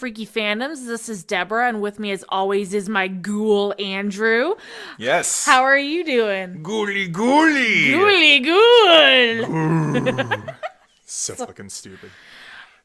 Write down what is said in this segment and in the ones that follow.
Freaky Fandoms. This is Deborah, and with me as always is my ghoul, Andrew. Yes. How are you doing? Ghouly. Ghouly ghoul! So fucking stupid.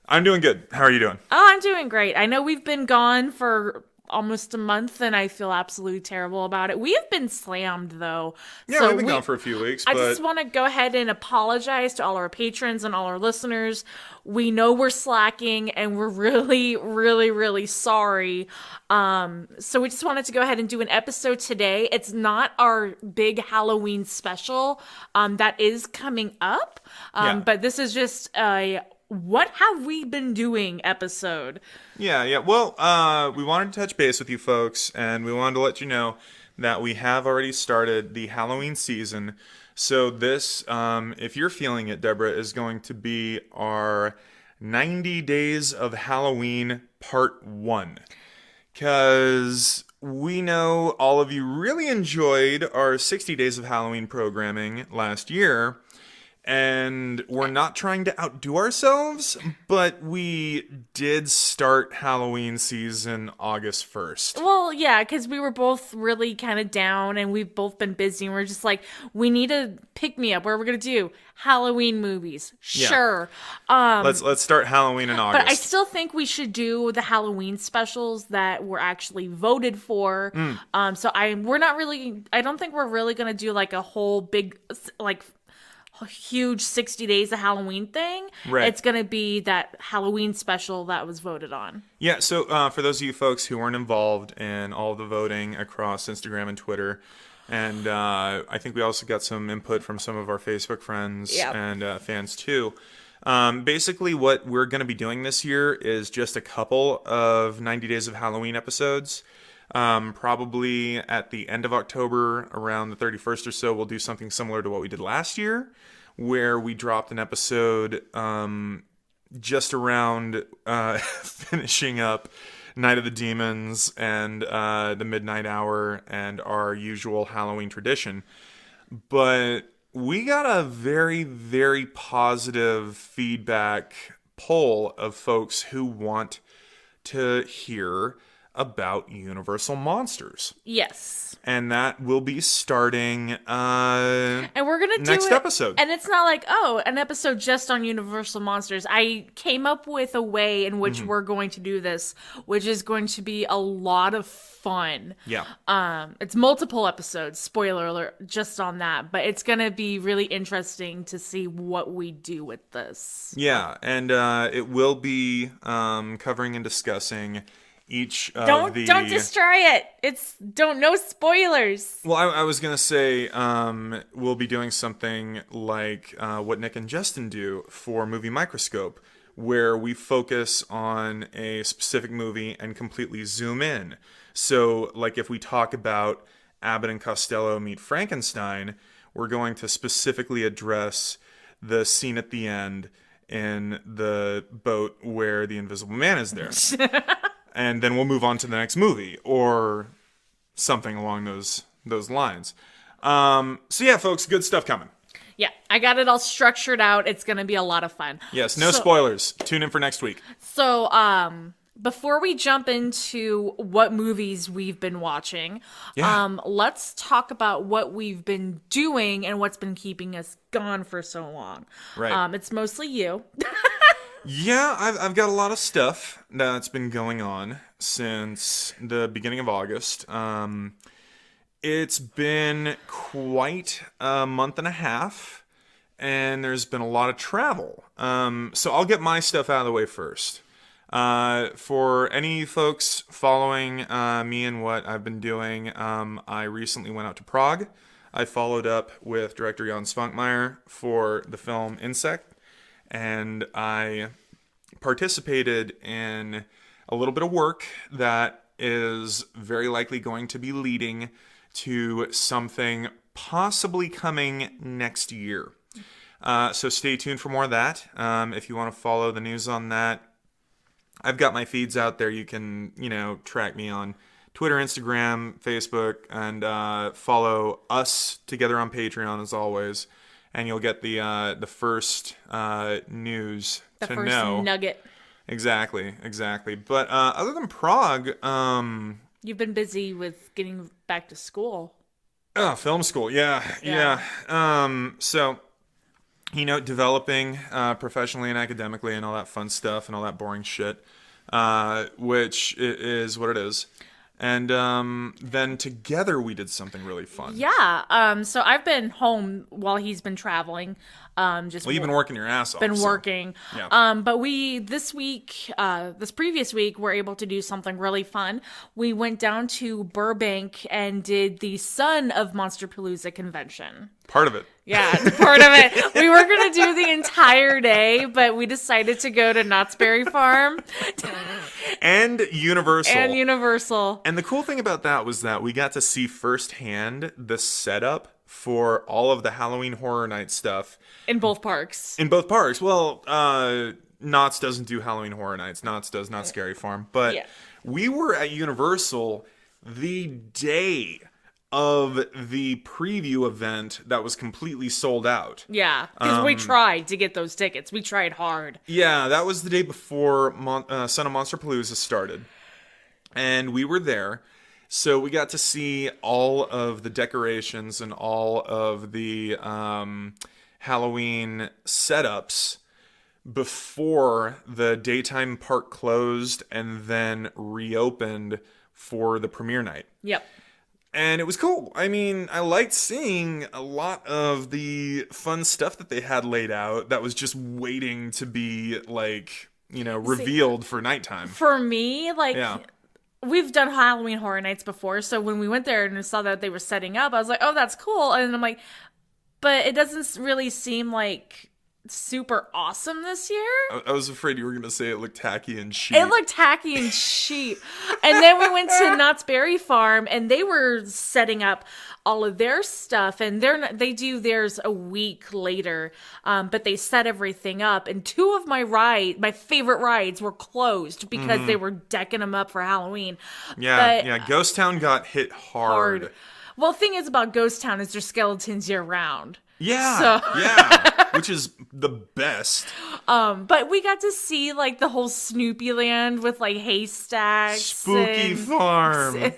I'm doing good. How are you doing? Oh, I'm doing great. I know we've been gone for almost a month, and I feel absolutely terrible about it. We have been slammed, though. Yeah, we've been gone for a few weeks, I but just want to go ahead and apologize to all our patrons and all our listeners. We know we're slacking, and we're really, really, really sorry. So we just wanted to go ahead and do an episode today. It's not our big Halloween special that is coming up, but this is just a what have we been doing episode. Yeah. Well, we wanted to touch base with you folks, and we wanted to let you know that we have already started the Halloween season. So this, if you're feeling it, Deborah, is going to be our 90 Days of Halloween Part 1. Because we know all of you really enjoyed our 60 Days of Halloween programming last year. And we're not trying to outdo ourselves, but we did start Halloween season August 1st. Well, yeah, because we were both really kind of down, and we've both been busy, and we're just like, we need to pick me up. What are we going to do? Halloween movies. Sure. Yeah. Let's start Halloween in August. But I still think we should do the Halloween specials that were actually voted for. So I don't think we're really going to do like a whole big, like, huge 60 days of Halloween thing. Right. It's going to be that Halloween special that was voted on. Yeah, so for those of you folks who weren't involved in all the voting across Instagram and Twitter, and I think we also got some input from some of our Facebook friends and fans too. Basically what we're going to be doing this year is just a couple of 90 Days of Halloween episodes. Probably at the end of October, around the 31st or so, we'll do something similar to what we did last year, where we dropped an episode just around finishing up Night of the Demons and the Midnight Hour and our usual Halloween tradition. But we got a very, very positive feedback poll of folks who want to hear about Universal Monsters. Yes. And that will be starting and we're gonna do next episode. And it's not like, an episode just on Universal Monsters. I came up with a way in which we're going to do this, which is going to be a lot of fun. Yeah. It's multiple episodes, spoiler alert, just on that. But it's gonna be really interesting to see what we do with this. Yeah, and it will be covering and discussing each of don't destroy it. No spoilers. Well, I was gonna say we'll be doing something like what Nick and Justin do for Movie Microscope, where we focus on a specific movie and completely zoom in. So, like if we talk about Abbott and Costello Meet Frankenstein, we're going to specifically address the scene at the end in the boat where the Invisible Man is there. And then we'll move on to the next movie, or something along those lines. So yeah, folks, good stuff coming. Yeah, I got it all structured out. It's going to be a lot of fun. Yes, no spoilers. Tune in for next week. So, before we jump into what movies we've been watching, let's talk about what we've been doing and what's been keeping us gone for so long. Right. It's mostly you. Yeah, I've got a lot of stuff that's been going on since the beginning of August. It's been quite a month and a half, and there's been a lot of travel. So I'll get my stuff out of the way first. For any folks following me and what I've been doing, I recently went out to Prague. I followed up with director Jan Svankmajer for the film Insect. And I participated in a little bit of work that is very likely going to be leading to something possibly coming next year. So stay tuned for more of that. If you want to follow the news on that, I've got my feeds out there. You can, track me on Twitter, Instagram, Facebook, and follow us together on Patreon as always. And you'll get the first news the to first know. nugget. Exactly. But other than Prague, You've been busy with getting back to school. oh, film school. Yeah. So, developing professionally and academically and all that fun stuff and all that boring shit, which is what it is. And then together we did something really fun. Yeah. So I've been home while he's been traveling. Well, you've been working your ass off. Been working. Yeah. But we this previous week, were able to do something really fun. We went down to Burbank and did the Son of Monsterpalooza convention. Part of it. Yeah, part of it. We were going to do the entire day, but we decided to go to Knott's Berry Farm. And Universal. And the cool thing about that was that we got to see firsthand the setup for all of the Halloween Horror Night stuff. In both parks. Well, Knott's doesn't do Halloween Horror Nights. Knott's does Not Scary Farm. But we were at Universal the day of the preview event that was completely sold out. Yeah, because we tried to get those tickets. We tried hard. Yeah, that was the day before Son of Monsterpalooza started. And we were there. So we got to see all of the decorations and all of the Halloween setups before the daytime park closed and then reopened for the premiere night. Yep. And it was cool. I mean, I liked seeing a lot of the fun stuff that they had laid out that was just waiting to be, revealed for nighttime. For me, we've done Halloween Horror Nights before, so when we went there and saw that they were setting up, I was like, oh, that's cool. And I'm like, but it doesn't really seem like super awesome this year. I was afraid you were going to say it looked tacky and cheap. It looked tacky and cheap. And then we went to Knott's Berry Farm, and they were setting up all of their stuff, and they do theirs a week later, but they set everything up. And two of my favorite rides were closed because they were decking them up for Halloween. Yeah, Ghost Town got hit hard. Well, the thing is about Ghost Town is there's skeletons year round. Yeah, yeah, which is the best. But we got to see the whole Snoopy Land with haystacks, Spooky Farm,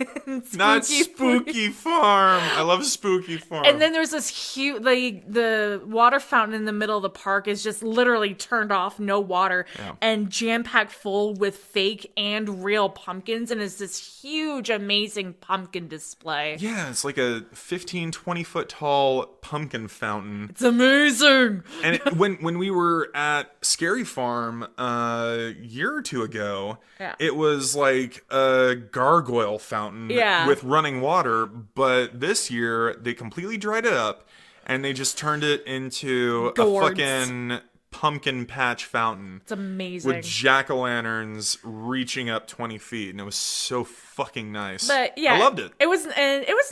not Spooky Farm. I love Spooky Farm. And then there's this huge the water fountain in the middle of the park is just literally turned off, no water, and jam packed full with fake and real pumpkins, and it's this huge, amazing pumpkin display. Yeah, it's like a 15-20 foot tall pumpkin fountain. It's amazing. And when we were at Scary Farm a year or two ago, it was like a gargoyle fountain with running water. But this year, they completely dried it up, and they just turned it into a fucking pumpkin patch fountain. It's amazing. With jack-o'-lanterns reaching up 20 feet, and it was so fucking nice. But yeah, I loved it. It was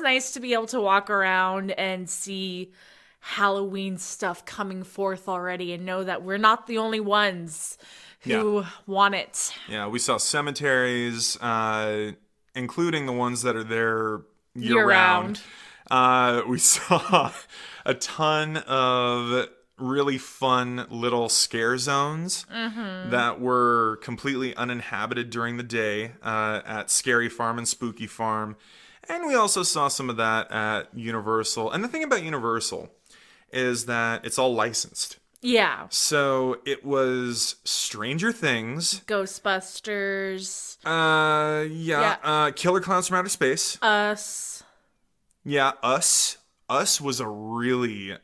nice to be able to walk around and see Halloween stuff coming forth already and know that we're not the only ones who want it. Yeah, we saw cemeteries, including the ones that are there year-round. We saw a ton of really fun little scare zones that were completely uninhabited during the day at Scary Farm and Spooky Farm. And we also saw some of that at Universal. And the thing about Universal is that it's all licensed. Yeah. So it was Stranger Things, Ghostbusters. Killer Clowns from Outer Space. Us. Yeah, Us. Us was a really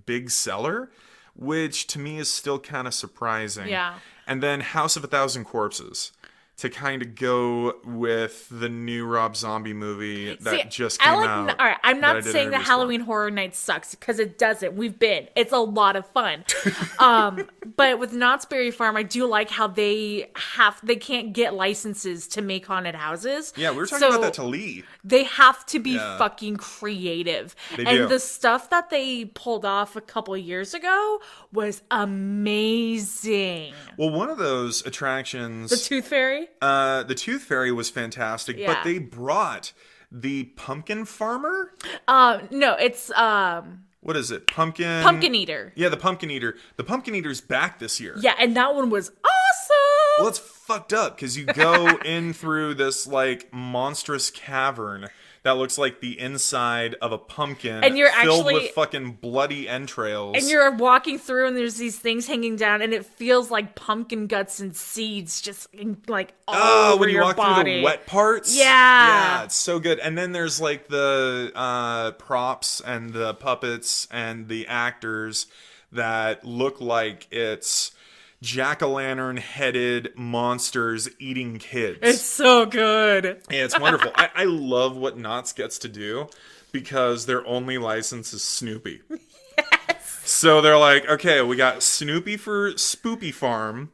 big seller, which to me is still kind of surprising. Yeah. And then House of a Thousand Corpses, to kind of go with the new Rob Zombie movie that just came out. All right, I'm not saying that Halloween Horror Nights sucks, because it doesn't. We've been. It's a lot of fun. But with Knott's Berry Farm, I do like how they can't get licenses to make haunted houses. Yeah, we were talking about that to Lee. They have to be fucking creative. They do. The stuff that they pulled off a couple years ago was amazing. Well, one of those attractions... The Tooth Fairy? The Tooth Fairy was fantastic, but they brought the Pumpkin Farmer? No, it's... What is it? Pumpkin Eater. Yeah, the Pumpkin Eater. The Pumpkin Eater's back this year. Yeah, and that one was awesome! Well, it's fucked up because you go in through this like monstrous cavern that looks like the inside of a pumpkin, And you're filled actually with fucking bloody entrails. And you're walking through, and there's these things hanging down, and it feels like pumpkin guts and seeds just like all over when you your walk body. through the wet parts. Yeah, it's so good. And then there's like the props and the puppets and the actors that look like it's jack-o'-lantern headed monsters eating kids. It's so good. Yeah, it's wonderful. I love what Knott's gets to do because their only license is Snoopy. Yes. So they're like, okay, we got Snoopy for Spoopy Farm,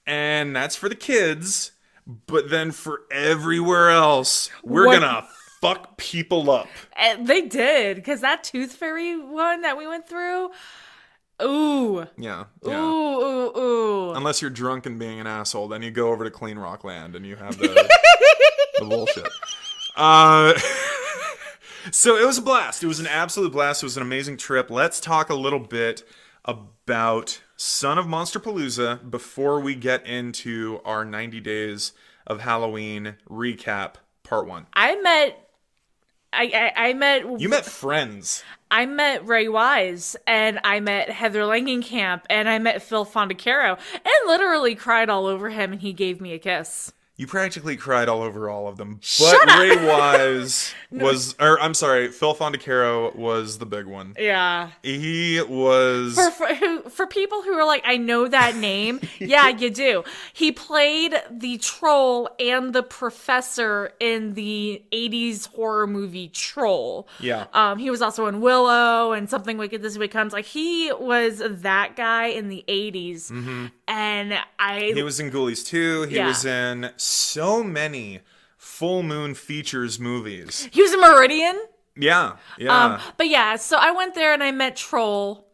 and that's for the kids, but then for everywhere else, we're gonna fuck people up. And they did, because that Tooth Fairy one that we went through... Ooh. Yeah. Ooh. Unless you're drunk and being an asshole, then you go over to Clean Rock Land and you have the bullshit. So it was a blast. It was an absolute blast. It was an amazing trip. Let's talk a little bit about Son of Monsterpalooza before we get into our 90 Days of Halloween recap, part 1. I met... You met friends. I met Ray Wise, and I met Heather Langenkamp, and I met Phil Fondacaro, and literally cried all over him, and he gave me a kiss. You practically cried all over all of them. But Shut up! Ray Wise was... Or, I'm sorry, Phil Fondacaro was the big one. Yeah. He was... For people who are like, I know that name, yeah, you do. He played the troll and the professor in the 80s horror movie Troll. Yeah. He was also in Willow and Something Wicked This Becomes. Like, he was that guy in the 80s. Mm-hmm. And He was in Ghoulies 2. He was in so many Full Moon Features movies. He was in Meridian. Yeah. But yeah, so I went there and I met Troll.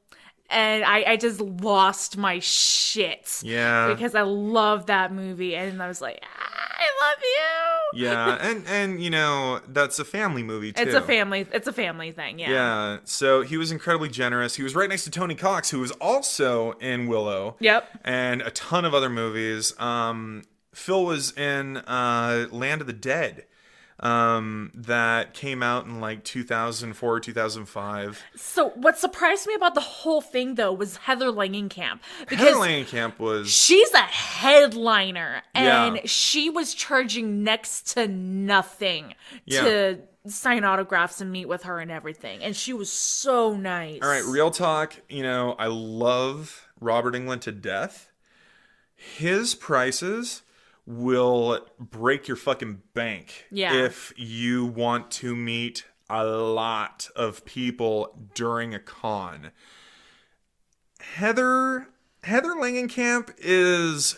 And I just lost my shit. Yeah. Because I love that movie. And I was like, I love you. Yeah. And you know, that's a family movie too. It's a family thing, yeah. Yeah. So he was incredibly generous. He was right next to Tony Cox, who was also in Willow. Yep. And a ton of other movies. Phil was in Land of the Dead. That came out in like 2004, 2005. So what surprised me about the whole thing though was Heather Langenkamp. Because Heather Langenkamp was... she's a headliner and Yeah. she was charging next to nothing to sign autographs and meet with her and everything. And she was so nice. All right, real talk, you know, I love Robert Englund to death. His prices will break your fucking bank if you want to meet a lot of people during a con. Heather Langenkamp is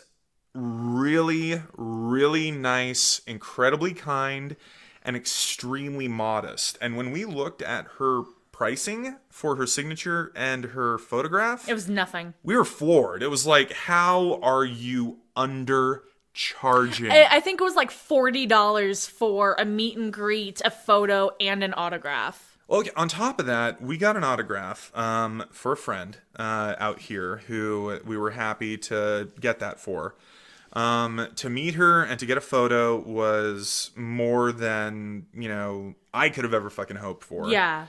really, really nice, incredibly kind, and extremely modest. And when we looked at her pricing for her signature and her photograph, it was nothing. We were floored. It was like, how are you undercharging? I think it was like $40 for a meet and greet, a photo, and an autograph. Well, okay, on top of that, we got an autograph for a friend out here who we were happy to get that for. To meet her and to get a photo was more than, you know, I could have ever fucking hoped for. Yeah.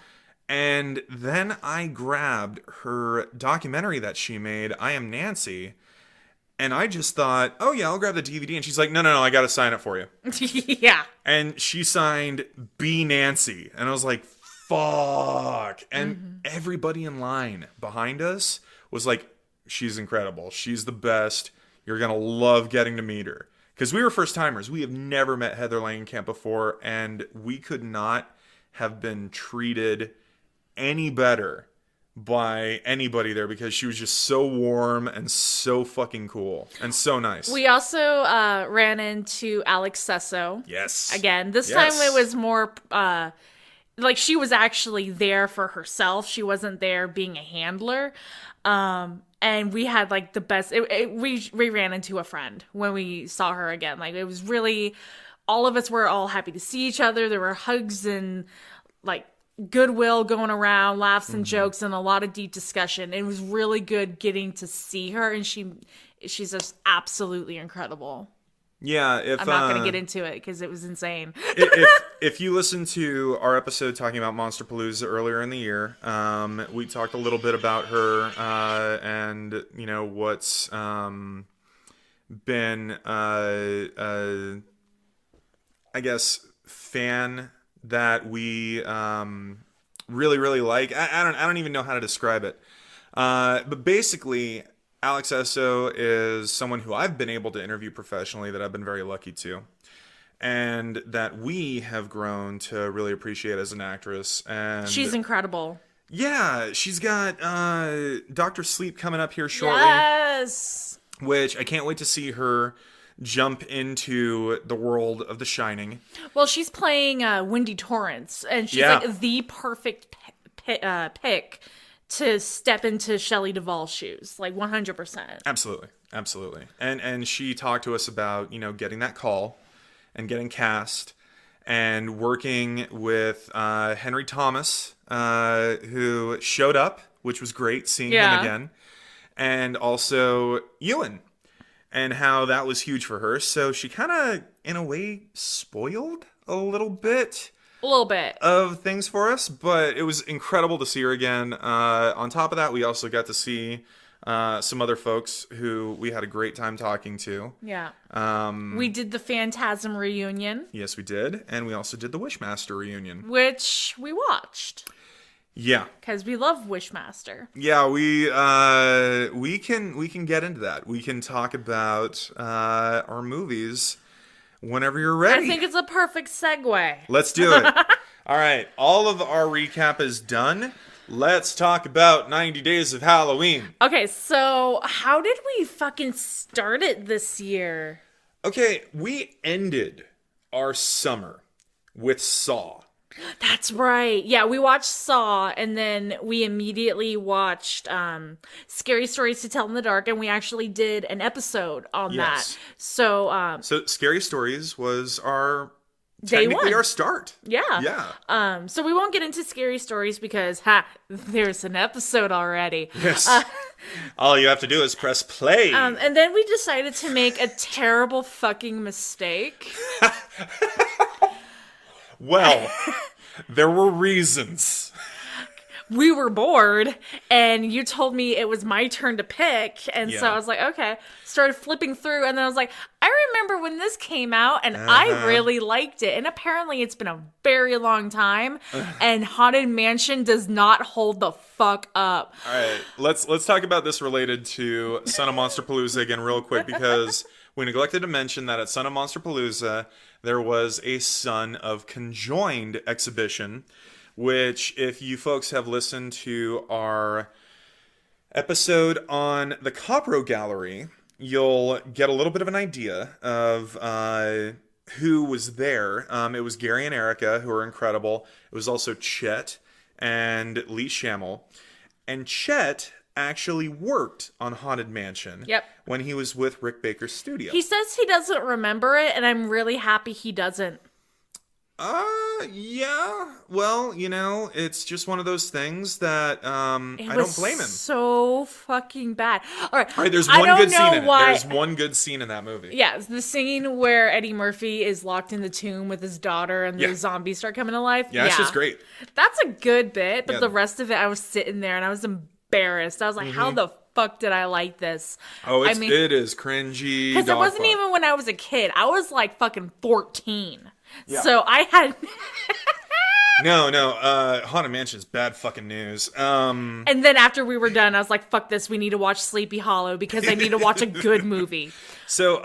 And then I grabbed her documentary that she made, I Am Nancy. And I just thought, oh yeah, I'll grab the DVD. And she's like, no, I got to sign it for you. Yeah. And she signed Be Nancy. And I was like, fuck. And everybody in line behind us was like, she's incredible. She's the best. You're going to love getting to meet her. Because we were first timers. We have never met Heather Langenkamp before. And we could not have been treated any better by anybody there because she was just so warm and so fucking cool and so nice. We also ran into Alex Sesso. Yes. Again, this time it was more like she was actually there for herself. She wasn't there being a handler. And we had like the best. We ran into a friend when we saw her again. Like it was really, all of us were all happy to see each other. There were hugs and like goodwill going around, laughs and jokes, and a lot of deep discussion. It was really good getting to see her, and she she's just absolutely incredible. Yeah, I'm not going to get into it because it was insane. if you listen to our episode talking about Monsterpalooza earlier in the year, we talked a little bit about her and what's been I guess fan that we really really like. I don't even know how to describe it, but basically, Alex Esso is someone who I've been able to interview professionally that I've been very lucky to, and that we have grown to really appreciate as an actress. And she's incredible. Yeah, she's got Dr. Sleep coming up here shortly. Yes! Which I can't wait to see her jump into the world of The Shining. Well, she's playing Wendy Torrance, and she's like the perfect pick to step into Shelley Duvall's shoes, like 100%. Absolutely. And she talked to us about, getting that call and getting cast and working with Henry Thomas, who showed up, which was great seeing him again, and also Ewan, and how that was huge for her. So she kind of, in a way, spoiled a little bit of things for us, but it was incredible to see her again. On top of that, we also got to see some other folks who we had a great time talking to. Yeah. We did the Phantasm reunion. Yes, we did. And we also did the Wishmaster reunion. Which we watched. Yeah. Because we love Wishmaster. Yeah, we can get into that. We can talk about our movies whenever you're ready. I think it's a perfect segue. Let's do it. All right. All of our recap is done. Let's talk about 90 Days of Halloween. Okay, so how did we fucking start it this year? Okay, we ended our summer with Saw. That's right. Yeah, we watched Saw, and then we immediately watched Scary Stories to Tell in the Dark, and we actually did an episode on that. So Scary Stories was our Day technically one. Our start. Yeah. So we won't get into Scary Stories because there's an episode already. Yes. All you have to do is press play. And then we decided to make a terrible fucking mistake. Well, there were reasons. We were bored, and you told me it was my turn to pick, and so I was like, okay. Started flipping through, and then I was like, I remember when this came out, and I really liked it. And apparently it's been a very long time, and Haunted Mansion does not hold the fuck up. All right, let's talk about this related to Son of Monsterpalooza again real quick, because we neglected to mention that at Son of Monsterpalooza, there was a Son of Conjoined exhibition, which, if you folks have listened to our episode on the Copro Gallery, you'll get a little bit of an idea of who was there. It was Gary and Erica, who are incredible. It was also Chet and Lee Shamel. And Chet actually worked on Haunted Mansion when he was with Rick Baker's studio. He says he doesn't remember it, and I'm really happy he doesn't. Yeah. Well, it's just one of those things that I don't blame him. So fucking bad. All right. There's one good scene in it. There's one good scene in that movie. Yeah, the scene where Eddie Murphy is locked in the tomb with his daughter and the zombies start coming to life. Yeah, it's just great. That's a good bit, but the rest of it, I was sitting there and I was embarrassed. I was like, how the fuck did I like this? Oh, it is cringy. Because it wasn't even when I was a kid. I was like fucking 14. Yeah. So I had... No, Haunted Mansion's bad fucking news. And then after we were done, I was like, fuck this, we need to watch Sleepy Hollow because I need to watch a good movie. So,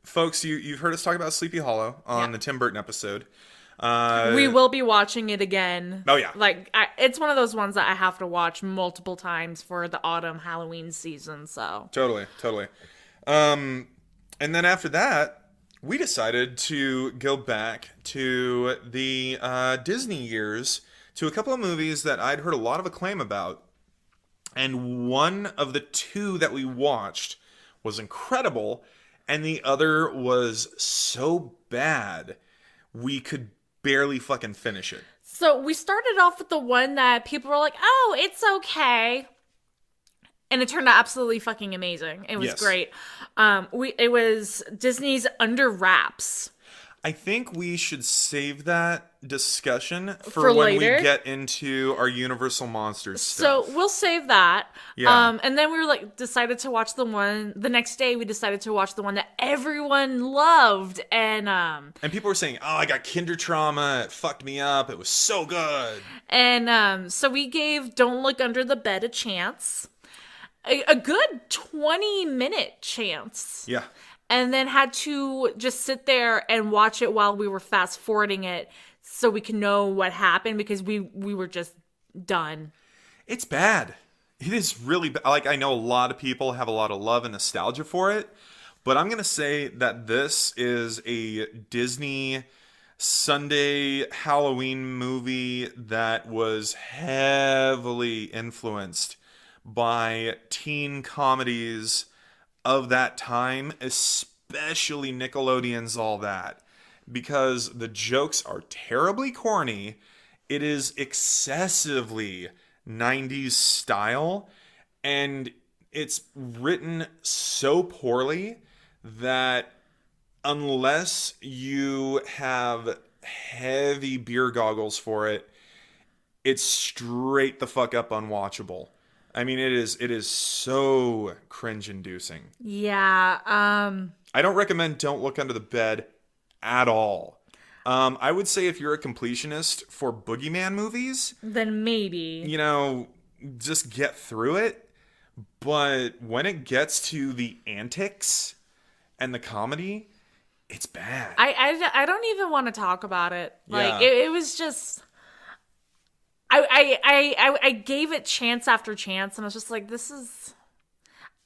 folks, you've heard us talk about Sleepy Hollow on the Tim Burton episode. We will be watching it again. Oh, yeah. It's one of those ones that I have to watch multiple times for the autumn Halloween season, so. Totally. And then after that, we decided to go back to the Disney years to a couple of movies that I'd heard a lot of acclaim about. And one of the two that we watched was incredible, and the other was so bad we could barely fucking finish it. So we started off with the one that people were like, oh, it's okay. And it turned out absolutely fucking amazing. It was Yes. great. It was Disney's Under Wraps. I think we should save that discussion For when later? we get into our Universal Monsters stuff. So we'll save that. Yeah. And then we were decided to watch the next day we decided to watch the one that everyone loved. And people were saying, "Oh, I got kinder trauma. It fucked me up. It was so good." so we gave Don't Look Under the Bed a chance. A good 20-minute chance. Yeah. And then had to just sit there and watch it while we were fast forwarding it so we can know what happened because we were just done. It's bad. It is really bad. Like, I know a lot of people have a lot of love and nostalgia for it, but I'm going to say that this is a Disney Sunday Halloween movie that was heavily influenced by teen comedies of that time, especially Nickelodeon's All That, because the jokes are terribly corny. It is excessively 90s style, and it's written so poorly that unless you have heavy beer goggles for it, it's straight the fuck up unwatchable. I mean, it is so cringe-inducing. Yeah. I don't recommend Don't Look Under the Bed at all. I would say if you're a completionist for Boogeyman movies, Then maybe. just get through it. But when it gets to the antics and the comedy, it's bad. I don't even want to talk about it. Yeah. It was just. I gave it chance after chance, and I was just like, this is.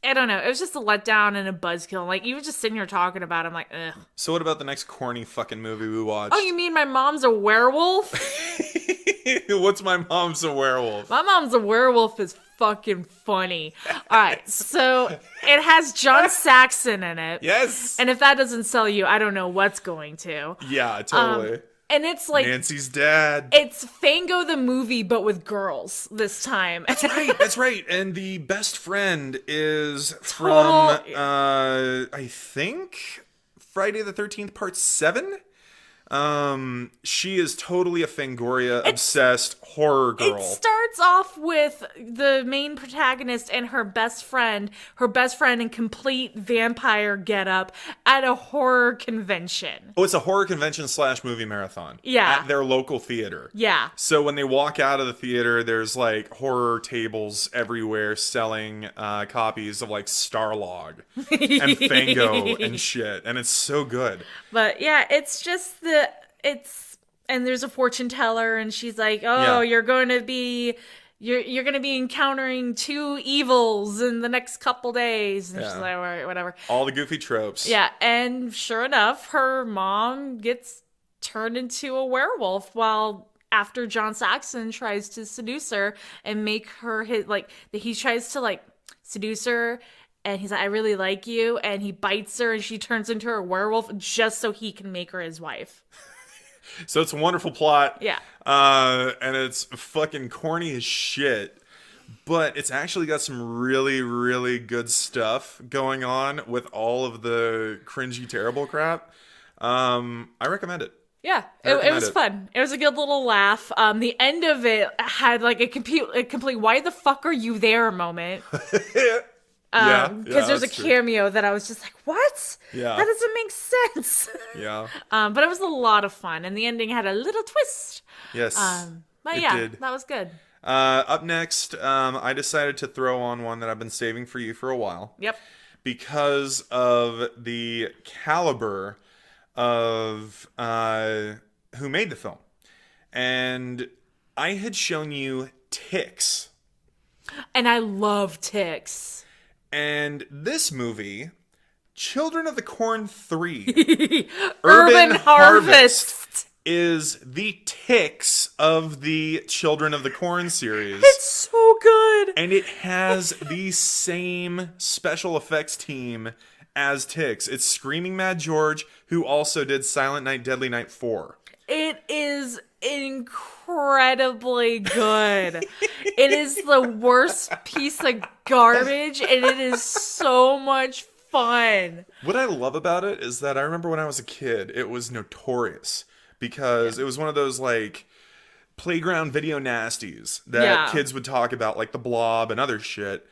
I don't know. It was just a letdown and a buzzkill. Like, you were just sitting here talking about it. I'm like, ugh. So what about the next corny fucking movie we watched? Oh, you mean My Mom's a Werewolf? What's My Mom's a Werewolf? My Mom's a Werewolf is fucking funny. All right, so it has John Saxon in it. Yes. And if that doesn't sell you, I don't know what's going to. Yeah, totally. And it's like Nancy's dad. it's Fango the movie, but with girls this time. That's right. And the best friend is Total- from, I think, Friday the 13th, Part 7. She is totally a Fangoria obsessed horror girl. It starts off with the main protagonist and her best friend in complete vampire getup at a horror convention. Oh, it's a horror convention / movie marathon. Yeah. At their local theater. Yeah. So when they walk out of the theater, there's like horror tables everywhere selling copies of like Starlog and Fango and shit. And it's so good. But yeah, it's just and there's a fortune teller and she's like, Yeah. "Oh, you're going to be encountering 2 evils in the next couple days." And she's Yeah. like, "All right, whatever." All the goofy tropes. Yeah, and sure enough, her mom gets turned into a werewolf after John Saxon tries to seduce her and make her he tries to seduce her. And he's like, "I really like you." And he bites her and she turns into a werewolf just so he can make her his wife. So it's a wonderful plot. Yeah. And it's fucking corny as shit. But it's actually got some really, really good stuff going on with all of the cringy, terrible crap. I recommend it. Yeah, I it recommend was it. fun. It was a good little laugh. The end of it had a complete "why the fuck are you there" moment. Because there's a that's true. cameo that I was just like, what? Yeah. That doesn't make sense. Yeah. But it was a lot of fun, and the ending had a little twist. Yes. But It yeah, did. that was good. Up next, I decided to throw on one that I've been saving for you for a while. Yep. Because of the caliber of who made the film. And I had shown you Ticks. And I love Ticks. And this movie, Children of the Corn 3, Urban Harvest. is the Ticks of the Children of the Corn series. It's so good. And it has the same special effects team as Ticks. It's Screaming Mad George, who also did Silent Night, Deadly Night 4. It is incredibly good. It is the worst piece of garbage, and it is so much fun. What I love about it is that I remember when I was a kid, it was notorious because it was one of those like playground video nasties that kids would talk about, like The Blob and other shit.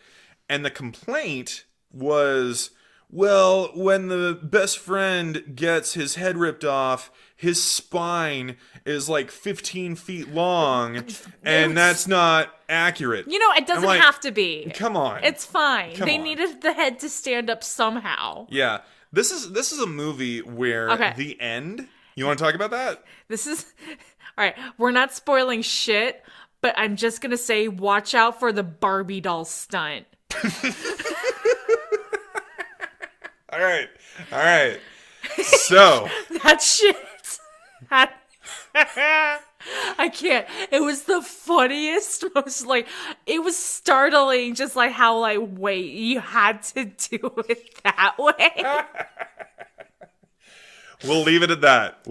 And the complaint was, well, when the best friend gets his head ripped off, his spine is like 15 feet long, and that's not accurate. You know, it doesn't have to be. Come on. It's fine. Come they on. needed the head to stand up somehow. Yeah. This is a movie where the end... You want to talk about that? This is... All right, we're not spoiling shit, but I'm just going to say watch out for the Barbie doll stunt. All right. So... That shit... I can't. It was the funniest, most like, it was startling just like how like, wait, you had to do it that way? We'll leave it at that.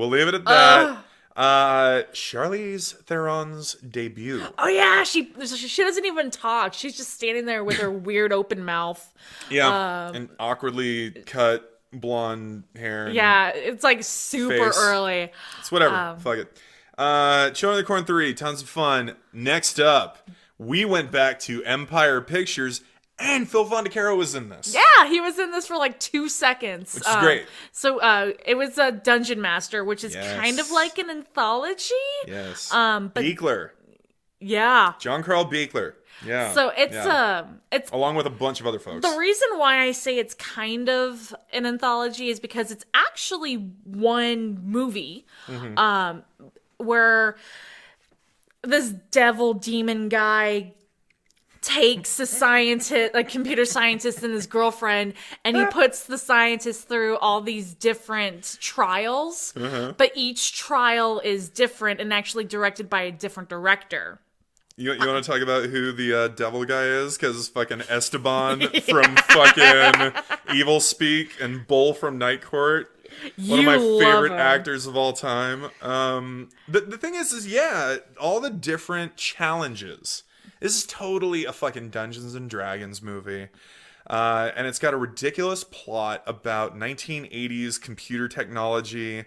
Charlize Theron's debut. Oh yeah, she doesn't even talk. She's just standing there with her weird open mouth. Yeah, and awkwardly cut blonde hair. Yeah, it's like super face. early. It's whatever. Fuck it. Children of the Corn 3, tons of fun. Next up, we went back to Empire Pictures, and Phil Fondacaro was in this. Yeah, he was in this for like 2 seconds. Which is great. So it was a Dungeonmaster, which is kind of like an anthology. Yes. But Buechler. Yeah. John Carl Buechler. Yeah. So it's along with a bunch of other folks. The reason why I say it's kind of an anthology is because it's actually one movie, where this devil demon guy takes a computer scientist and his girlfriend, and he puts the scientist through all these different trials, but each trial is different and actually directed by a different director. You want to talk about who the devil guy is? Because fucking Esteban from fucking Evil Speak and Bull from Night Court. One of my favorite actors of all time. The thing is all the different challenges. This is totally a fucking Dungeons and Dragons movie. And it's got a ridiculous plot about 1980s computer technology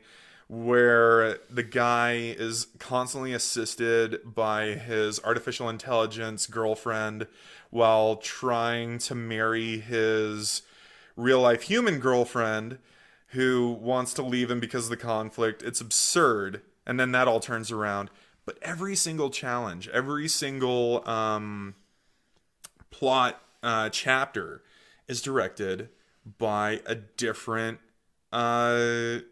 where the guy is constantly assisted by his artificial intelligence girlfriend while trying to marry his real-life human girlfriend who wants to leave him because of the conflict. It's absurd. And then that all turns around. But every single challenge, every single plot chapter is directed by a different filmmaker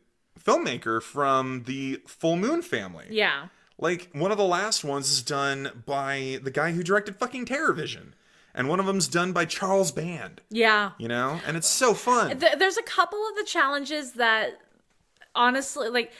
from the Full Moon family. Yeah. Like, one of the last ones is done by the guy who directed fucking Terrorvision. And one of them's done by Charles Band. Yeah. You know? And it's so fun. There's a couple of the challenges that, honestly, like...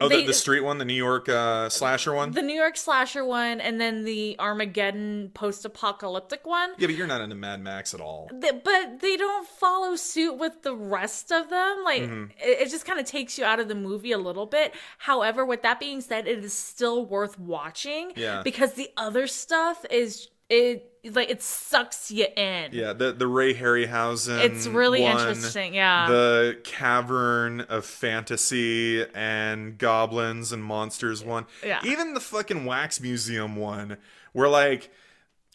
Oh, the street one? The New York slasher one? The New York slasher one, and then the Armageddon post-apocalyptic one. Yeah, but you're not into Mad Max at all. But they don't follow suit with the rest of them. Like, it just kind of takes you out of the movie a little bit. However, with that being said, it is still worth watching. Yeah. Because the other stuff is... It sucks you in. Yeah, the Ray Harryhausen. It's really interesting, yeah. The Cavern of Fantasy and Goblins and Monsters one. Yeah. Even the fucking Wax Museum one, where like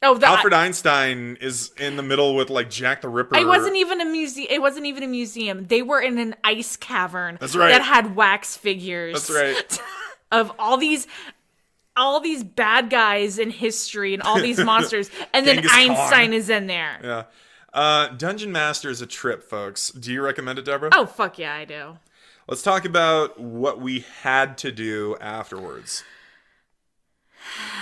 Alfred Einstein is in the middle with like Jack the Ripper. It wasn't even a museum. It wasn't even a museum. They were in an ice cavern. That's right. That had wax figures. That's right. Of all these bad guys in history and all these monsters, and then Einstein is in there. Yeah. Dungeonmaster is a trip, folks. Do you recommend it, Deborah? Oh, fuck yeah, I do. Let's talk about what we had to do afterwards.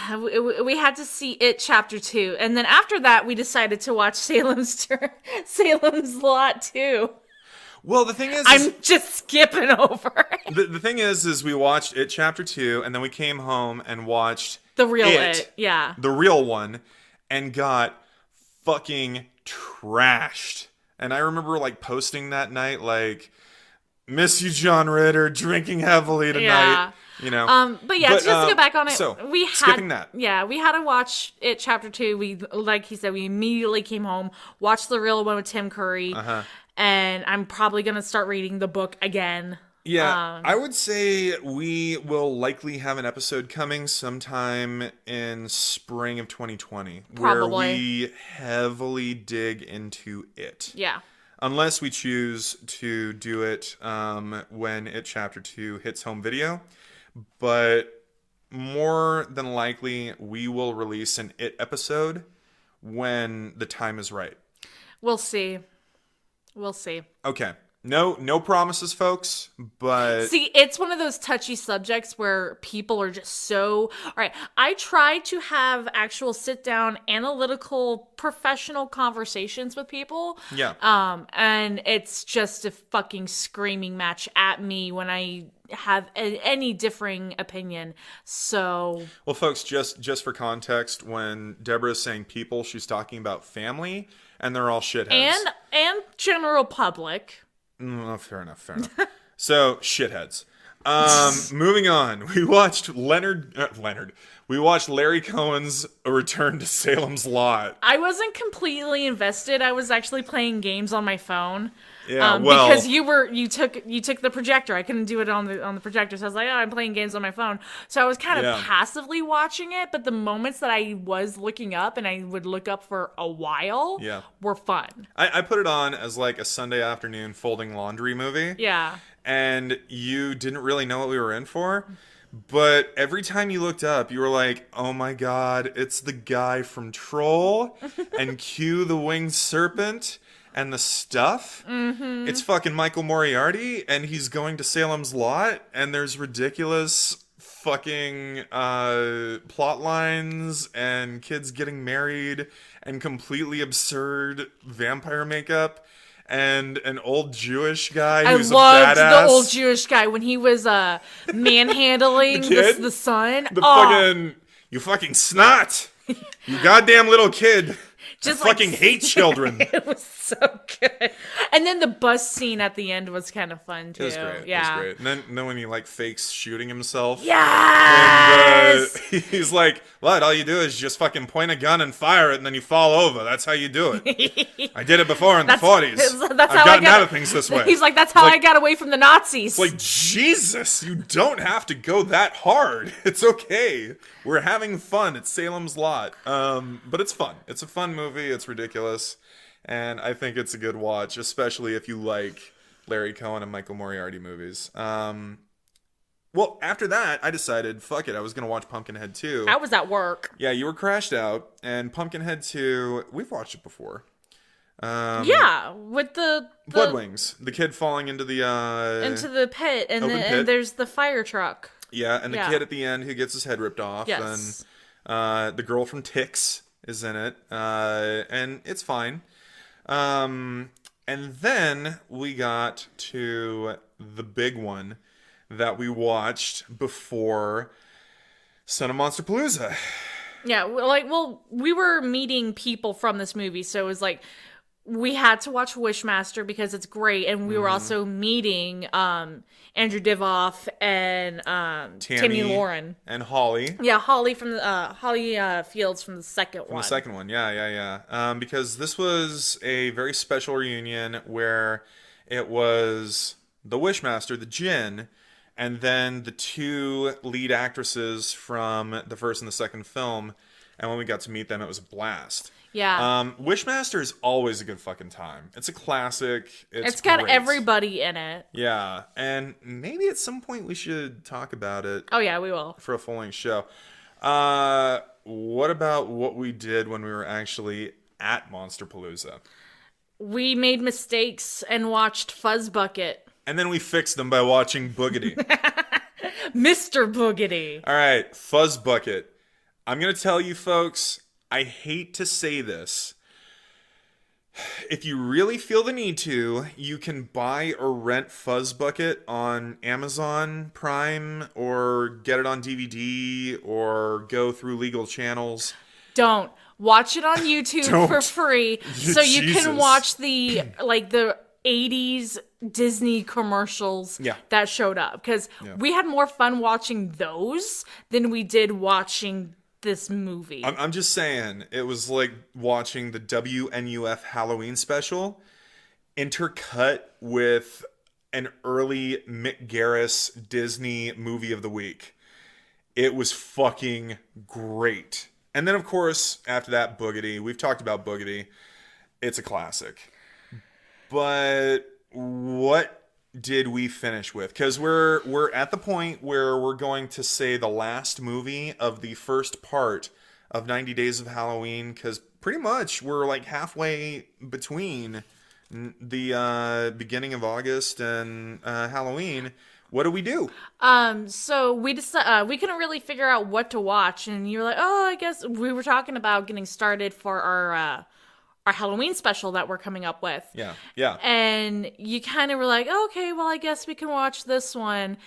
We had to see It Chapter 2, and then after that, we decided to watch Salem's Lot 2. Well, the thing is... I'm just skipping over it. The thing is we watched It Chapter 2, and then we came home and watched... The real It, yeah. The real one, and got fucking trashed. And I remember, like, posting that night, like, miss you, John Ritter, drinking heavily tonight. But yeah, just to go back on it, so, we had skipping that. Yeah, we had to watch it chapter 2. We, like he said, we immediately came home, watched the real one with Tim Curry, and I'm probably gonna start reading the book again. Yeah, I would say we will likely have an episode coming sometime in spring of 2020 where Probably. we heavily dig into it. Yeah. Unless we choose to do it when It Chapter 2 hits home video. But more than likely, we will release an It episode when the time is right. We'll see. We'll see. Okay. No promises, folks, but... See, it's one of those touchy subjects where people are just so... All right, I try to have actual sit-down, analytical, professional conversations with people. Yeah. And it's just a fucking screaming match at me when I have any differing opinion. So... Well, folks, just for context, when Deborah is saying people, she's talking about family, and they're all shitheads. And general public... Fair enough. So, shitheads. Moving on. We watched We watched Larry Cohen's Return to Salem's Lot. I wasn't completely invested. I was actually playing games on my phone. Yeah, because you took the projector. I couldn't do it on the projector, so I was like, I'm playing games on my phone. So I was kind of passively watching it, but the moments that I was looking up and I would look up for a while were fun. I put it on as like a Sunday afternoon folding laundry movie. Yeah. And you didn't really know what we were in for. But every time you looked up, you were like, oh my god, it's the guy from Troll and Q the Winged Serpent and the stuff. Mm-hmm. It's fucking Michael Moriarty, and he's going to Salem's Lot, and there's ridiculous fucking plot lines and kids getting married and completely absurd vampire makeup. And an old Jewish guy who's a badass. I loved the old Jewish guy when he was manhandling the son. You fucking snot! You goddamn little kid! Just I fucking hate children. It was so good. And then the bus scene at the end was kind of fun too. It was great. Yeah. It was great. And then when he like fakes shooting himself. Yes! And he's like, what? All you do is just fucking point a gun and fire it, and then you fall over. That's how you do it. I did it before in the 40s. I've gotten out of things this way. He's like, that's how I got away from the Nazis. It's like, Jesus, you don't have to go that hard. It's okay. We're having fun at Salem's Lot. But it's fun. It's a fun movie. It's ridiculous. And I think it's a good watch, especially if you like Larry Cohen and Michael Moriarty movies. Well, after that, I decided, fuck it, I was going to watch Pumpkinhead 2. I was at work. Yeah, you were crashed out, and Pumpkinhead 2, we've watched it before. Yeah, with the Blood Wings, the kid falling into the pit, and pit. And there's the fire truck. Yeah, and the kid at the end who gets his head ripped off. Yes. And the girl from Tix is in it, and it's fine. And then we got to the big one that we watched before Son of Monsterpalooza. Yeah, we were meeting people from this movie, so it was like we had to watch Wishmaster because it's great, and we were also meeting Andrew Divoff and Tammy Lauren and Holly. Yeah, Holly from the Holly Fields from the second one. From the second one, yeah. Because this was a very special reunion where it was the Wishmaster, the Djinn, and then the two lead actresses from the first and the second film. And when we got to meet them, it was a blast. Yeah. Wishmaster is always a good fucking time. It's a classic. It's got everybody in it. Yeah. And maybe at some point we should talk about it. Oh, yeah, we will. For a full-length show. What about what we did when we were actually at Monsterpalooza? We made mistakes and watched Fuzzbucket. And then we fixed them by watching Boogity. Mr. Boogity. All right, Fuzzbucket. I'm going to tell you, folks, I hate to say this. If you really feel the need to, you can buy or rent Fuzzbucket on Amazon Prime or get it on DVD or go through legal channels. Don't. Watch it on YouTube for free so you can watch the 80s Disney commercials Yeah. that showed up, because we had more fun watching those than we did watching this movie. I'm just saying, it was like watching the WNUF Halloween special intercut with an early Mick Garris Disney movie of the week. It was fucking great. And then, of course, after that, Boogity. We've talked about Boogity. It's a classic. But what did we finish with? Because we're at the point where we're going to say the last movie of the first part of 90 Days of Halloween, because pretty much we're like halfway between the beginning of August and Halloween. What do we do? So we we couldn't really figure out what to watch, and you were like, "Oh, I guess we were talking about getting started for our Halloween special that we're coming up with." Yeah. And you kind of were like, oh, "Okay, well, I guess we can watch this one."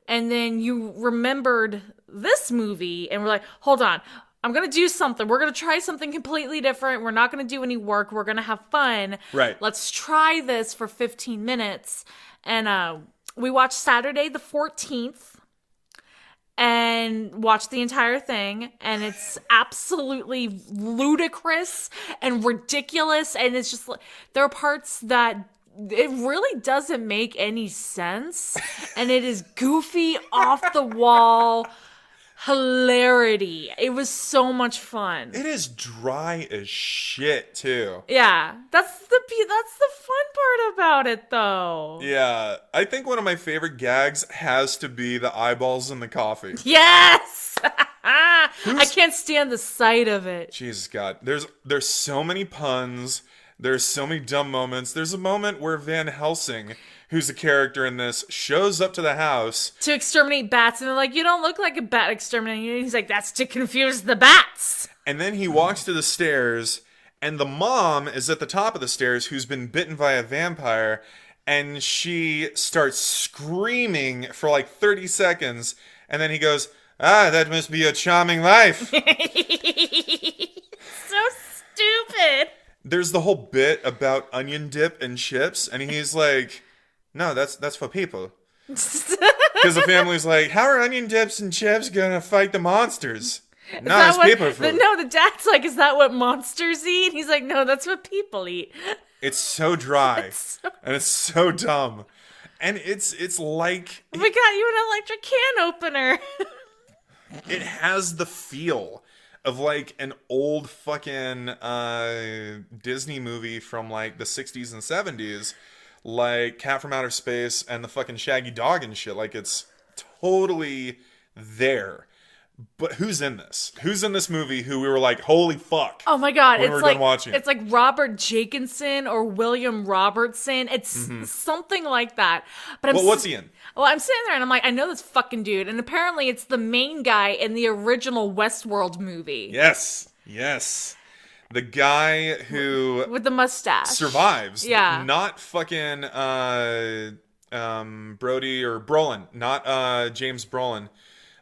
And then you remembered this movie, and we're like, "Hold on. I'm going to do something. We're going to try something completely different. We're not going to do any work. We're going to have fun. Right. Let's try this for 15 minutes." And we watched Saturday the 14th and watched the entire thing. And it's absolutely ludicrous and ridiculous. And it's just like, there are parts that it really doesn't make any sense. And it is goofy, off the wall hilarity. It was so much fun. It is dry as shit, too. Yeah, that's the fun part about it, though. Yeah, I think one of my favorite gags has to be the eyeballs in the coffee. Yes! I can't stand the sight of it. Jesus God, there's so many puns. There's so many dumb moments. There's a moment where Van Helsing, who's a character in this, shows up to the house to exterminate bats, and they're like, "You don't look like a bat exterminator." He's like, "That's to confuse the bats." And then he walks to the stairs, and the mom is at the top of the stairs, who's been bitten by a vampire, and she starts screaming for like 30 seconds, and then he goes, "Ah, that must be a charming life." So stupid. There's the whole bit about onion dip and chips, and he's like, "No, that's for people." Because the family's like, "How are onion dips and chips gonna fight the monsters?" No, it's people food. No, the dad's like, "Is that what monsters eat?" He's like, "No, that's what people eat." It's so dry, and it's so dumb, and it's like, we got you an electric can opener. It has the feel of like an old fucking Disney movie from like the 60s and 70s, like Cat from Outer Space and the fucking Shaggy Dog and shit. Like, it's totally there. But who's in this? Who's in this movie who we were like, holy fuck? Oh my god, when we were done watching. It's like Robert Jenkinson or William Robertson. It's something like that. But what's he in? Well, I'm sitting there and I'm like, I know this fucking dude, and apparently it's the main guy in the original Westworld movie. Yes. The guy who with the mustache survives. Yeah. Not fucking Brody or Brolin, not James Brolin.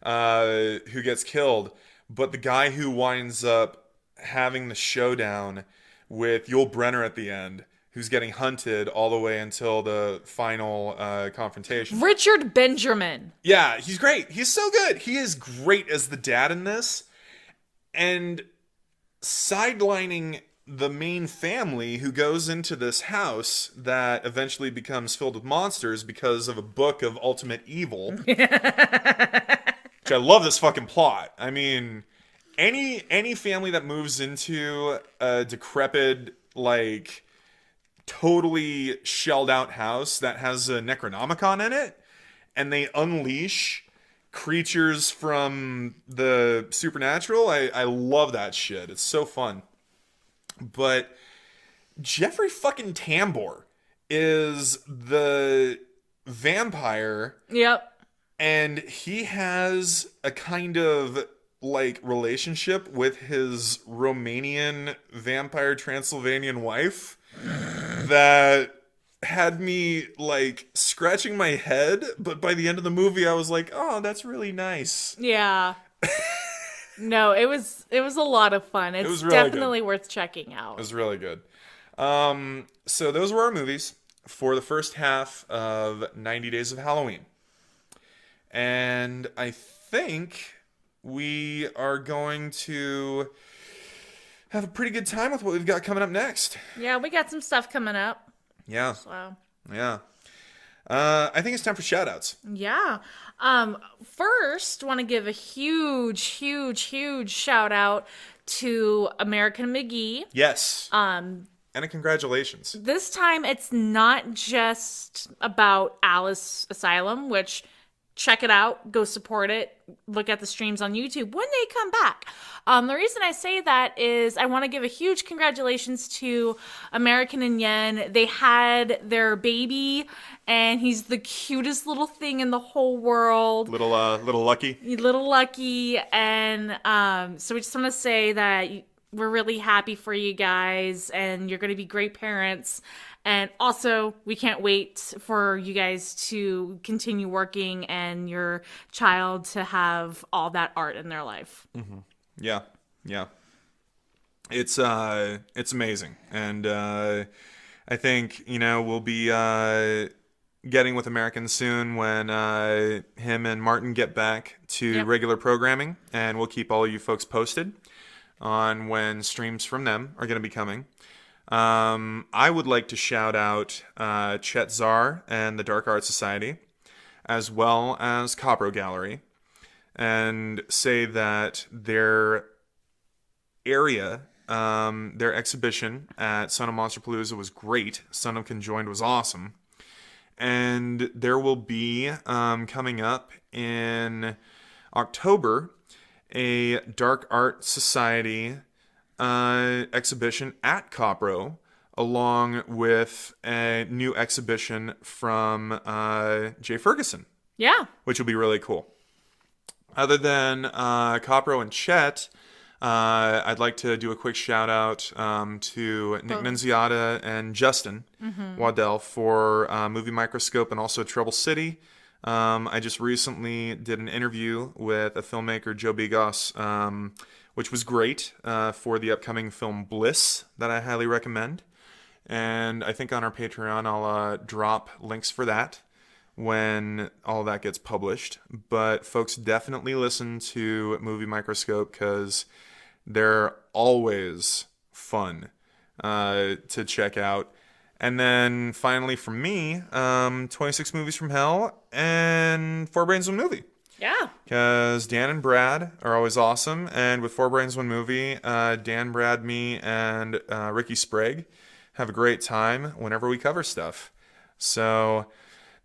Who gets killed, but the guy who winds up having the showdown with Yul Brynner at the end, who's getting hunted all the way until the final confrontation. Richard Benjamin. Yeah, he's great. He's so good. He is great as the dad in this. And sidelining the main family who goes into this house that eventually becomes filled with monsters because of a book of ultimate evil. I love this fucking plot. I mean, any family that moves into a decrepit, like, totally shelled out house that has a Necronomicon in it, and they unleash creatures from the supernatural, I love that shit. It's so fun. But Jeffrey fucking Tambor is the vampire. Yep. And he has a kind of, like, relationship with his Romanian vampire Transylvanian wife that had me, like, scratching my head. But by the end of the movie, I was like, oh, that's really nice. Yeah. No, it was a lot of fun. It's really definitely worth checking out. It was really good. So those were our movies. for the first half of 90 Days of Halloween. And I think we are going to have a pretty good time with what we've got coming up next. Yeah, we got some stuff coming up. Yeah. So. Yeah. I think it's time for shout-outs. Yeah. First, want to give a huge shout out to American McGee. Yes. And a congratulations. This time, it's not just about Alice Asylum, which check it out, go support it, look at the streams on YouTube when they come back. The reason I say that is I want to give a huge congratulations to American and Yen. They had their baby, and he's the cutest little thing in the whole world. Little Lucky. Little Lucky, and so we just want to say that we're really happy for you guys, and you're going to be great parents. And also, we can't wait for you guys to continue working and your child to have all that art in their life. Mm-hmm. Yeah. It's amazing. And I think, we'll be getting with American soon when him and Martin get back to regular programming. And we'll keep all of you folks posted on when streams from them are going to be coming. I would like to shout out Chet Zar and the Dark Art Society, as well as Copro Gallery, and say that their area, their exhibition at Son of Monsterpalooza was great. Son of Conjoined was awesome. And there will be, coming up in October, a Dark Art Society exhibition at Copro, along with a new exhibition from Jay Ferguson. Yeah. Which will be really cool. Other than Copro and Chet, I'd like to do a quick shout out to Nick Menziata and Justin Waddell for Movie Microscope and also Trouble City. I just recently did an interview with a filmmaker, Joe Bigos, which was great for the upcoming film Bliss that I highly recommend. And I think on our Patreon I'll drop links for that when all that gets published. But folks, definitely listen to Movie Microscope because they're always fun to check out. And then finally from me, 26 Movies from Hell and 4 Brains 1 Movie. Yeah. Because Dan and Brad are always awesome. And with 4 Brains 1 Movie, Dan, Brad, me, and Ricky Sprague have a great time whenever we cover stuff. So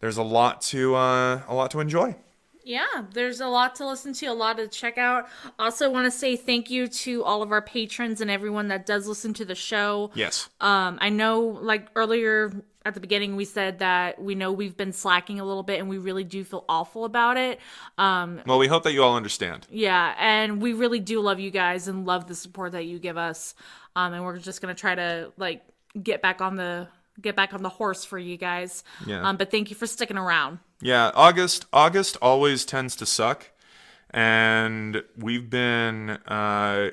there's a lot to enjoy. Yeah, there's a lot to listen to, a lot to check out. Also want to say thank you to all of our patrons and everyone that does listen to the show. Yes. I know, like earlier at the beginning, we said that we know we've been slacking a little bit and we really do feel awful about it. Well, we hope that you all understand. Yeah, and we really do love you guys and love the support that you give us. And we're just going to try to get back on the horse for you guys. Yeah. But thank you for sticking around. Yeah, August always tends to suck, and we've been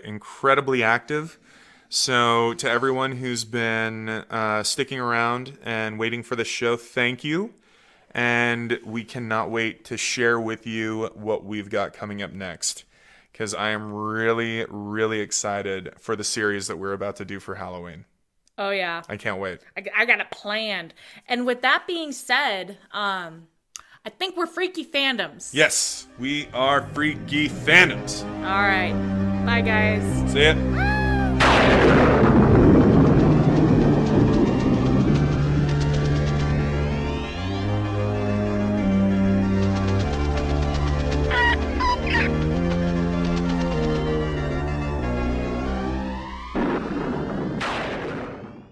incredibly active. So to everyone who's been sticking around and waiting for the show, thank you. And we cannot wait to share with you what we've got coming up next, because I am really, really excited for the series that we're about to do for Halloween. Oh, yeah. I can't wait. I got it planned. And with that being said, I think we're Freaky Fandoms. Yes, we are Freaky Fandoms. All right. Bye, guys. See ya.